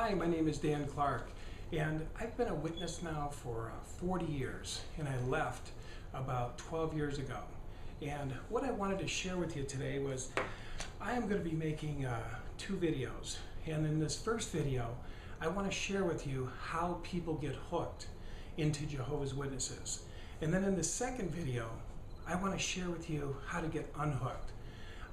Hi, my name is Dan Clark, and I've been a witness now for 40 years, and I left about 12 years ago. And what I wanted to share with you today was I am going to be making 2 videos. And in this first video, I want to share with you how people get hooked into Jehovah's Witnesses. And then in the second video, I want to share with you how to get unhooked.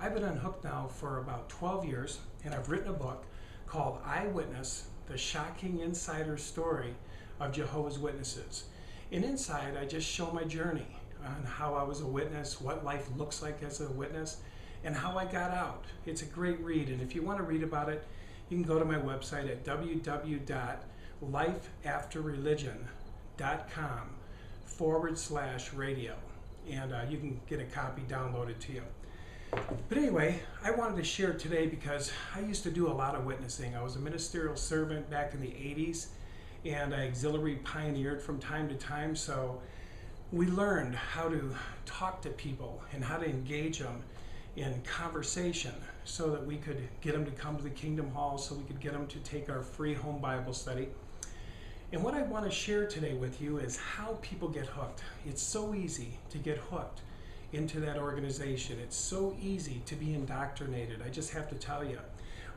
I've been unhooked now for about 12 years, and I've written a book called Eyewitness, the Shocking Insider Story of Jehovah's Witnesses. And inside, I just show my journey on how I was a witness, what life looks like as a witness, and how I got out. It's a great read, and if you want to read about it, you can go to my website at www.lifeafterreligion.com/radio, and you can get a copy downloaded to you. But anyway, I wanted to share today because I used to do a lot of witnessing. I was a ministerial servant back in the 80s, and I auxiliary pioneered from time to time, so we learned how to talk to people and how to engage them in conversation so that we could get them to come to the Kingdom Hall, so we could get them to take our free home Bible study. And what I want to share today with you is how people get hooked. It's so easy to get hooked into that organization. It's so easy to be indoctrinated. I just have to tell you,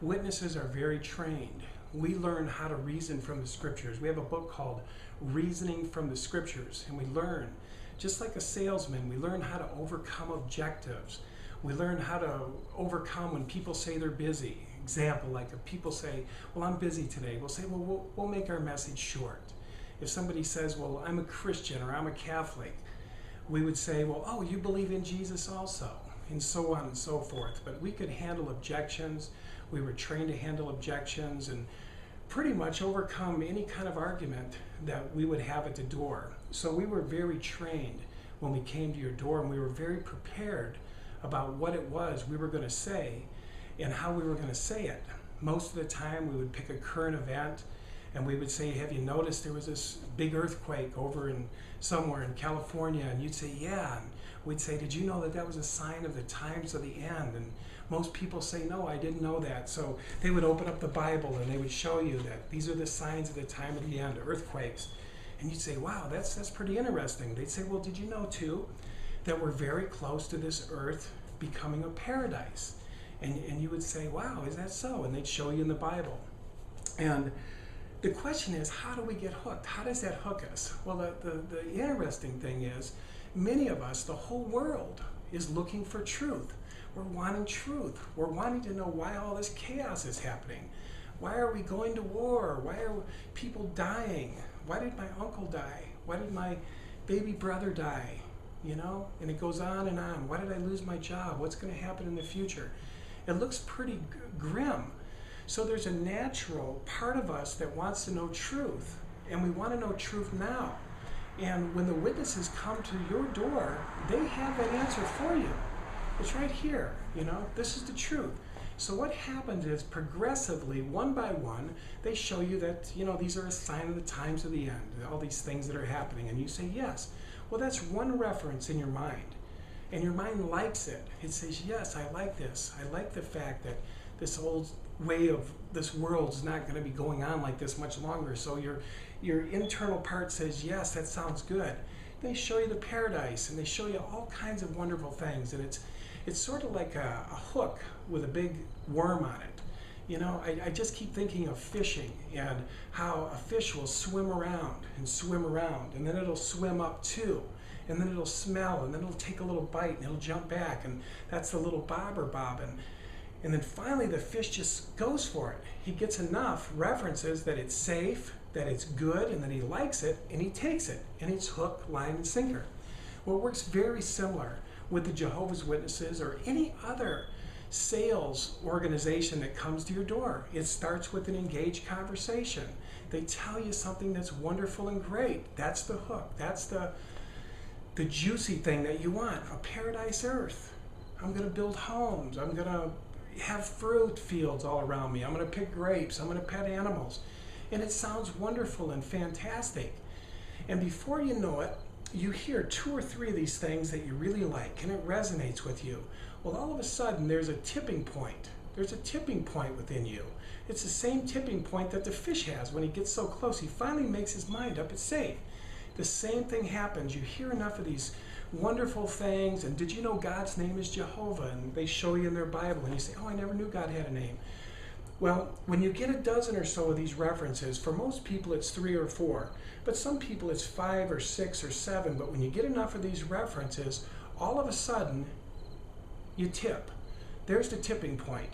witnesses are very trained. We learn how to reason from the scriptures. We have a book called Reasoning from the Scriptures, and we learn, just like a salesman, we learn how to overcome objectives. We learn how to overcome when people say they're busy. Example, like if people say, well, I'm busy today, we'll say, well, we'll make our message short. If somebody says, well, I'm a Christian or I'm a Catholic, we would say, well, oh, you believe in Jesus also, and so on and so forth. But we could handle objections. We were trained to handle objections and pretty much overcome any kind of argument that we would have at the door. So we were very trained when we came to your door, and we were very prepared about what it was we were going to say and how we were going to say it. Most of the time we would pick a current event, and we would say, have you noticed there was this big earthquake over in somewhere in California? And you'd say, yeah. And we'd say, did you know that that was a sign of the times of the end? And most people say, no, I didn't know that. So they would open up the Bible and they would show you that these are the signs of the time of the end, earthquakes. And you'd say, wow, that's pretty interesting. They'd say, well, did you know too that we're very close to this earth becoming a paradise? And you would say, wow, is that so? And they'd show you in the Bible. And the question is, how do we get hooked? How does that hook us? Well, the interesting thing is, many of us, the whole world, is looking for truth. We're wanting truth. We're wanting to know why all this chaos is happening. Why are we going to war? Why are people dying? Why did my uncle die? Why did my baby brother die? You know, and it goes on and on. Why did I lose my job? What's going to happen in the future? It looks pretty grim. So there's a natural part of us that wants to know truth, and we want to know truth now. And when the witnesses come to your door, they have that answer for you. It's right here, you know, this is the truth. So what happens is, progressively, one by one, they show you that, you know, these are a sign of the times of the end, all these things that are happening, and you say yes. Well, that's one reference in your mind, and your mind likes it. It says, yes, I like this. I like the fact that this old way of this world's not going to be going on like this much longer. So your internal part says, yes, that sounds good. They show you the paradise, and they show you all kinds of wonderful things, and it's sort of like a hook with a big worm on it. You know, I just keep thinking of fishing and how a fish will swim around, and then it'll swim up too, and then it'll smell, and then it'll take a little bite, and it'll jump back, and that's the little bobber bobbing. And then finally the fish just goes for it. He gets enough references that it's safe, that it's good, and that he likes it, and he takes it, and it's hook, line, and sinker. Well, it works very similar with the Jehovah's Witnesses or any other sales organization that comes to your door. It starts with an engaged conversation. They tell you something that's wonderful and great. That's the hook. That's the juicy thing that you want. A paradise earth. I'm going to build homes. I'm going to have fruit fields all around me. I'm going to pick grapes. I'm going to pet animals. And it sounds wonderful and fantastic. And before you know it, you hear 2 or 3 of these things that you really like, and it resonates with you. Well, all of a sudden, there's a tipping point. There's a tipping point within you. It's the same tipping point that the fish has when he gets so close. He finally makes his mind up, it's safe. The same thing happens. You hear enough of these wonderful things, and did you know God's name is Jehovah? And they show you in their Bible, and you say, oh, I never knew God had a name. Well, when you get a dozen or so of these references, for most people it's 3 or 4, but some people it's 5 or 6 or 7, but when you get enough of these references, all of a sudden, you tip. There's the tipping point.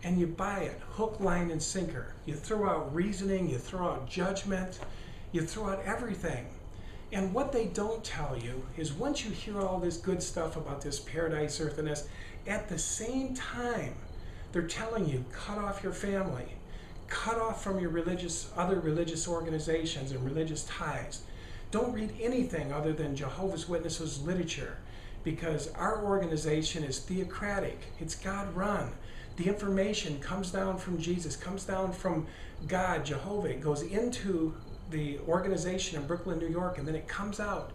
And you buy it, hook, line, and sinker. You throw out reasoning, you throw out judgment, you throw out everything. And what they don't tell you is once you hear all this good stuff about this paradise, earth, and this, at the same time, they're telling you, cut off your family, cut off from your other religious organizations and religious ties. Don't read anything other than Jehovah's Witnesses literature, because our organization is theocratic. It's God-run. The information comes down from Jesus, comes down from God, Jehovah. It goes into the organization in Brooklyn, New York, and then it comes out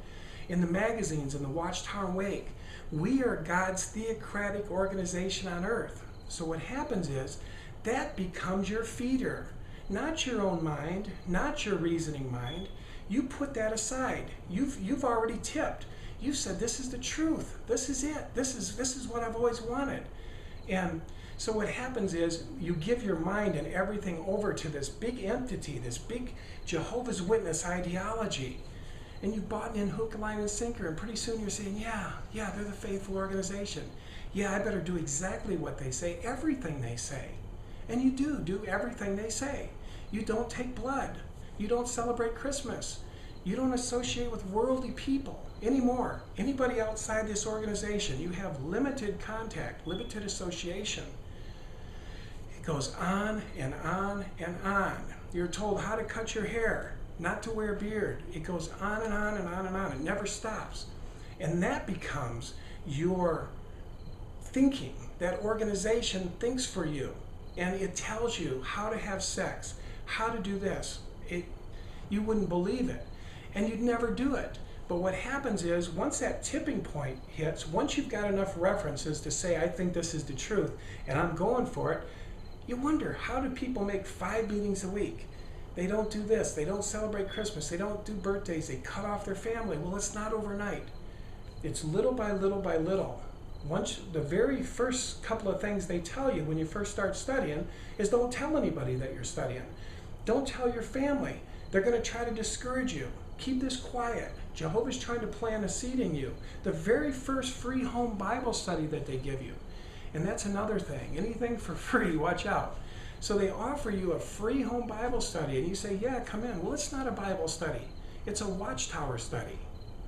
in the magazines in the Watchtower and Wake. We are God's theocratic organization on earth. So what happens is that becomes your feeder, not your own mind, not your reasoning mind. You put that aside. You've already tipped. You said, this is the truth. This is it. This is what I've always wanted. And so what happens is you give your mind and everything over to this big entity, this big Jehovah's Witness ideology. And you bought in hook, line, and sinker, and pretty soon you're saying, yeah, they're the faithful organization. Yeah, I better do exactly what they say, everything they say. And you do everything they say. You don't take blood. You don't celebrate Christmas. You don't associate with worldly people anymore. Anybody outside this organization, you have limited contact, limited association. It goes on and on and on. You're told how to cut your hair, not to wear a beard. It goes on and on and on and on. It never stops. And that becomes your thinking. That organization thinks for you. And it tells you how to have sex, how to do this. You wouldn't believe it. And you'd never do it. But what happens is, once that tipping point hits, once you've got enough references to say, I think this is the truth, and I'm going for it, you wonder, how do people make 5 meetings a week? They don't do this, they don't celebrate Christmas, they don't do birthdays, they cut off their family. Well, it's not overnight. It's little by little by little. Once the very first couple of things they tell you when you first start studying is don't tell anybody that you're studying. Don't tell your family. They're going to try to discourage you. Keep this quiet. Jehovah's trying to plant a seed in you. The very first free home Bible study that they give you. And that's another thing. Anything for free, watch out. So they offer you a free home Bible study, and you say, yeah, come in. Well, it's not a Bible study. It's a Watchtower study.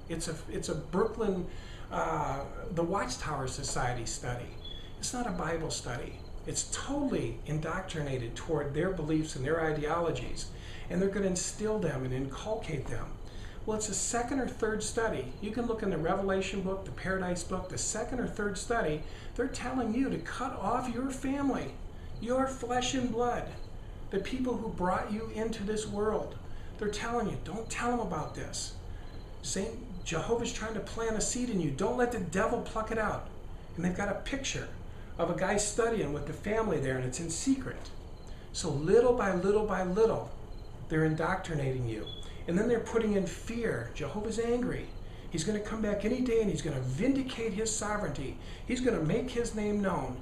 It's a Brooklyn, the Watchtower Society study. It's not a Bible study. It's totally indoctrinated toward their beliefs and their ideologies. And they're going to instill them and inculcate them. Well, it's a second or third study. You can look in the Revelation book, the Paradise book, the second or third study. They're telling you to cut off your family, your flesh and blood, the people who brought you into this world. They're telling you, don't tell them about this. Jehovah's trying to plant a seed in you. Don't let the devil pluck it out. And they've got a picture of a guy studying with the family there, and it's in secret. So little by little by little, they're indoctrinating you. And then they're putting in fear. Jehovah's angry. He's going to come back any day, and he's going to vindicate his sovereignty. He's going to make his name known.